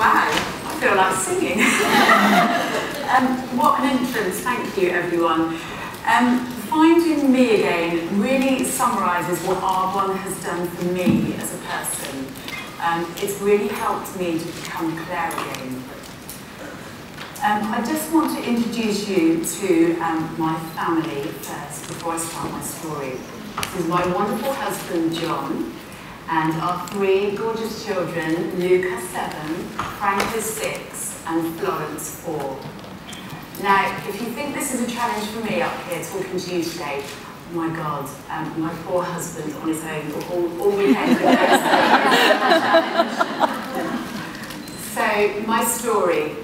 Wow, I feel like singing. What an entrance, thank you everyone. Finding me again really summarises what Arbonne has done for me as a person. It's really helped me to become Claire again. I just want to introduce you to my family first before I start my story. This is my wonderful husband John, and our three gorgeous children, Luca 7, Frank is 6, and Florence 4. Now, if you think this is a challenge for me up here talking to you today, oh my God, my poor husband on his own all weekend. So, my story.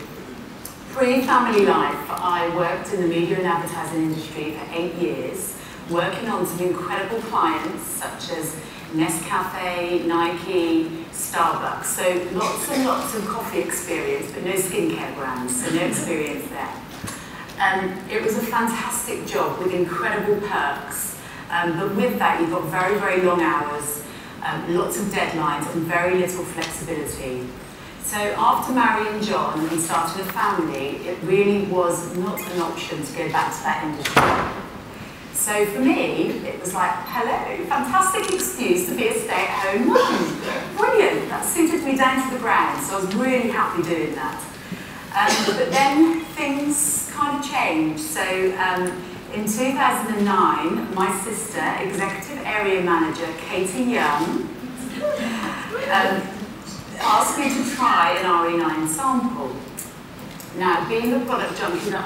Pre-family life, I worked in the media and advertising industry for 8 years, working on some incredible clients such as Nescafe, Nike, Starbucks. So lots and lots of coffee experience, but no skincare brands, so no experience there. It was a fantastic job with incredible perks, but with that you got very, very long hours, lots of deadlines and very little flexibility. So after marrying John and starting a family, it really was not an option to go back to that industry. So for me, it was like, hello, fantastic excuse to be a stay-at-home mum. Brilliant, that suited me down to the ground, so I was really happy doing that. But then things kind of changed. So in 2009, my sister, Executive Area Manager Katie Young, asked me to try an RE9 sample. Now, being the product junkie that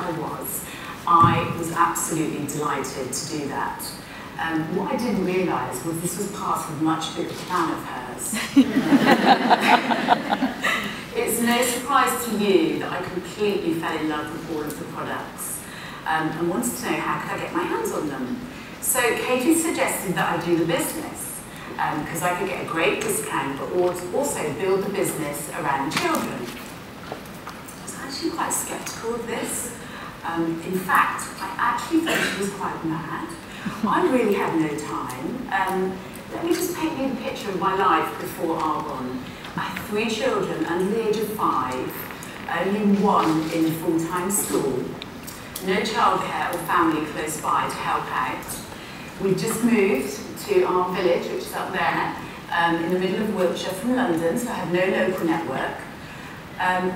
I was absolutely delighted to do that. What I didn't realise was this was part of a much bigger plan of hers. It's no surprise to you that I completely fell in love with all of the products and wanted to know how could I get my hands on them. So Katie suggested that I do the business because I could get a great discount but also build the business around children. I was actually quite sceptical of this. In fact, I actually thought she was quite mad. I really had no time. Let me just paint you the picture of my life before Arbonne. I had 3 children under the age of 5, only 1 in full-time school, no childcare or family close by to help out. We just moved to our village, which is up there, in the middle of Wiltshire from London, so I had no local network.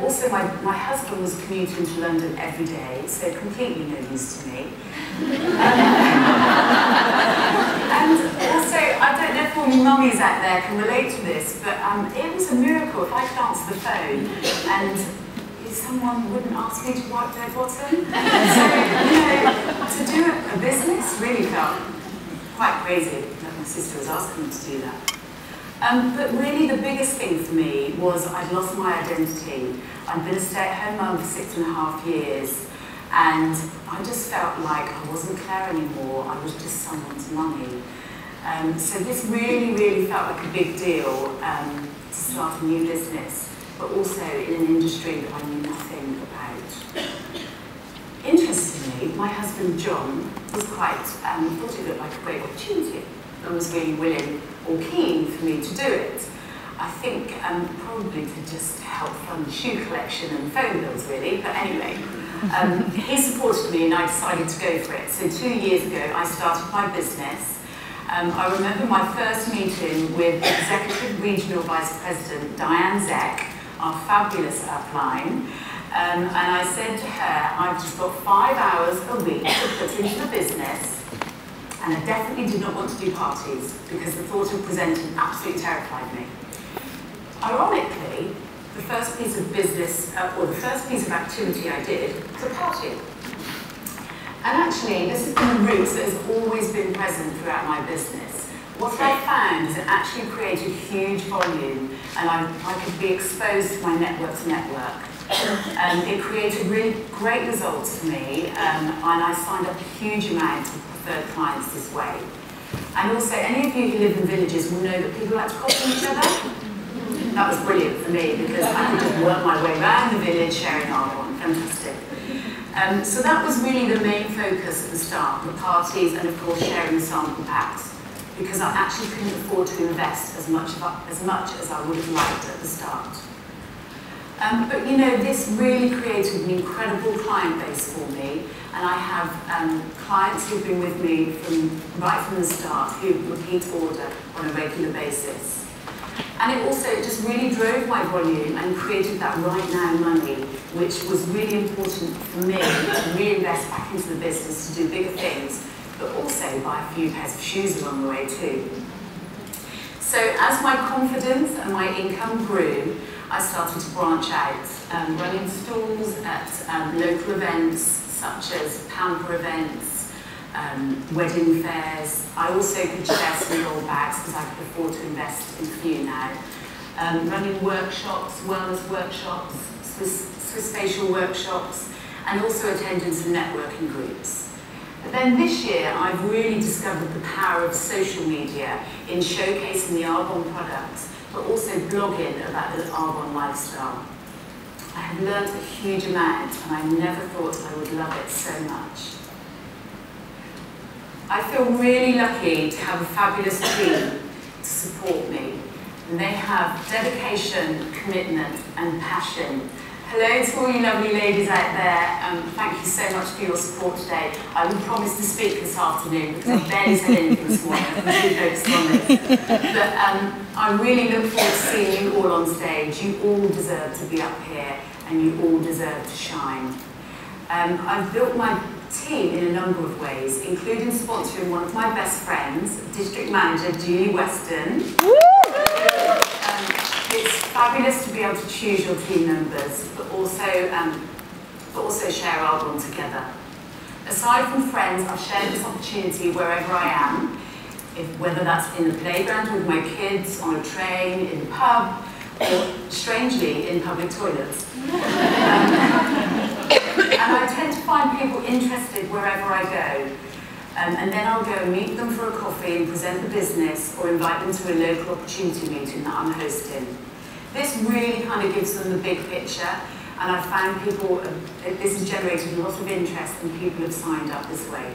Also, my husband was commuting to London every day, so completely no use to me. And also, I don't know if all you mummies out there can relate to this, but it was a miracle if I could answer the phone and someone wouldn't ask me to wipe their bottom. So, you know, to do a business really felt quite crazy that my sister was asking me to do that. But really the biggest thing for me was I'd lost my identity. I'd been a stay-at-home mum for 6.5 years, and I just felt like I wasn't Claire anymore, I was just someone's mummy. So this really, really felt like a big deal to start a new business, but also in an industry that I knew nothing about. Interestingly, my husband John was thought it looked like a great opportunity and was really willing or keen for me to do it. I think probably to just help fund the shoe collection and phone bills really, but anyway. He supported me and I decided to go for it. So 2 years ago I started my business. I remember my first meeting with Executive Regional Vice President Diane Zeck, our fabulous upline, and I said to her, I've just got 5 hours a week to put into the business, and I definitely did not want to do parties because the thought of presenting absolutely terrified me. Ironically, the first piece of business, or the first piece of activity I did was a party. And actually, this has been a route that has always been present throughout my business. What I found is it actually created huge volume, and I could be exposed to my network's network. It created really great results for me, and I signed up a huge amount of preferred clients this way. And also, any of you who live in villages will know that people like to copy each other. That was brilliant for me because I could just work my way around the village sharing Arbonne. Fantastic. So that was really the main focus at the start, the parties and of course sharing the sample packs, because I actually couldn't afford to invest as much as I would have liked at the start. But you know, this really created an incredible client base for me, and I have clients who've been with me right from the start, who repeat order on a regular basis. And it also just really drove my volume and created that right now money, which was really important for me to reinvest back into the business to do bigger things, but also buy a few pairs of shoes along the way too. So as my confidence and my income grew, I started to branch out, running stalls at local events such as pamper events, wedding fairs. I also could share some old bags because I could afford to invest in a few now. Running workshops, wellness workshops, Swiss facial workshops, and also attending some networking groups. But then this year, I've really discovered the power of social media in showcasing the Arbonne products, but also blogging about the Arbonne lifestyle. I have learned a huge amount, and I never thought I would love it so much. I feel really lucky to have a fabulous team to support me. And they have dedication, commitment, and passion. Hello to all you lovely ladies out there. Thank you so much for your support today. I will promise to speak this afternoon because I barely said anything this morning. I'm really focused on this. But I really look forward to seeing you all on stage. You all deserve to be up here and you all deserve to shine. I've built my team in a number of ways, including sponsoring one of my best friends, District Manager Julie Weston. It's fabulous to be able to choose your team members, but also share Arbonne together. Aside from friends, I've shared this opportunity wherever I am, whether that's in the playground with my kids, on a train, in the pub, or strangely in public toilets. And I tend to find people interested wherever I go. And then I'll go and meet them for a coffee and present the business or invite them to a local opportunity meeting that I'm hosting. This really kind of gives them the big picture, and I've found people, this has generated a lot of interest and people have signed up this way.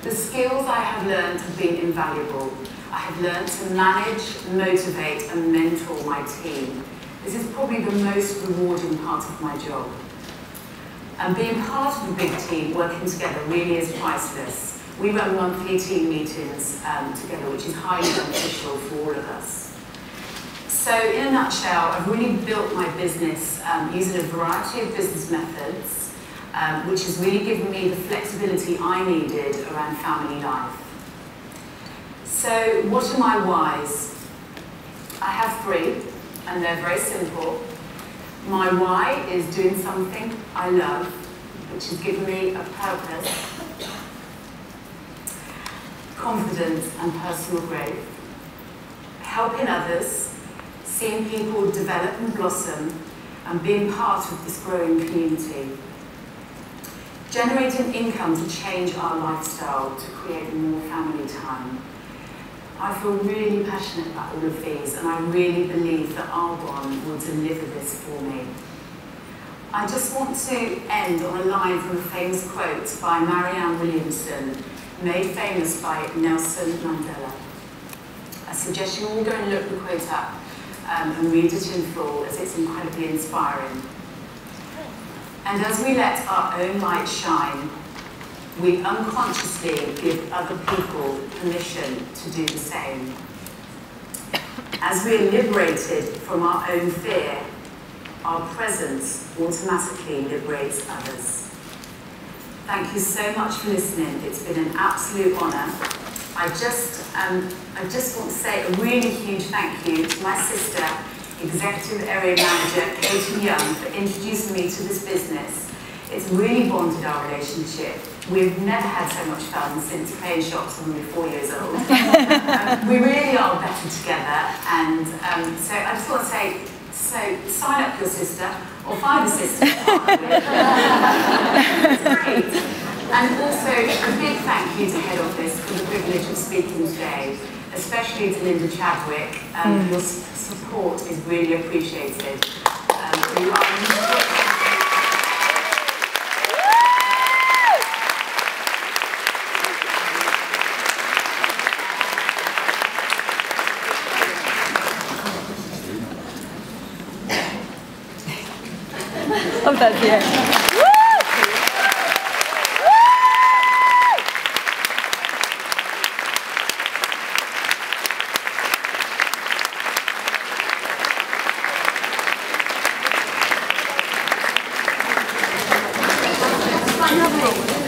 The skills I have learned have been invaluable. I have learned to manage, motivate and mentor my team. This is probably the most rewarding part of my job. And being part of a big team, working together, really is priceless. We run monthly team meetings together, which is highly beneficial for all of us. So in a nutshell, I've really built my business using a variety of business methods, which has really given me the flexibility I needed around family life. So what are my whys? I have 3, and they're very simple. My why is doing something I love, which has given me a purpose, confidence and personal growth, helping others, seeing people develop and blossom, and being part of this growing community. Generating income to change our lifestyle, to create more family time. I feel really passionate about all of these, and I really believe that Arbonne will deliver this for me. I just want to end on a line from a famous quote by Marianne Williamson, made famous by Nelson Mandela. I suggest you all go and look the quote up and read it in full, as it's incredibly inspiring. And as we let our own light shine, we unconsciously give other people permission to do the same. As we are liberated from our own fear, our presence automatically liberates others. Thank you so much for listening. It's been an absolute honour. I just want to say a really huge thank you to my sister, Executive Area Manager Katie Young, for introducing me to this business. It's really bonded our relationship. We've never had so much fun since playing shops when we were 4 years old. We really are better together, and so I just want to say, so sign up your sister, or find a sister to partner with. It's great. And also a big thank you to Head Office for the privilege of speaking today, especially to Linda Chadwick. Your support is really appreciated. You are Oh, that's the end. Wonderful.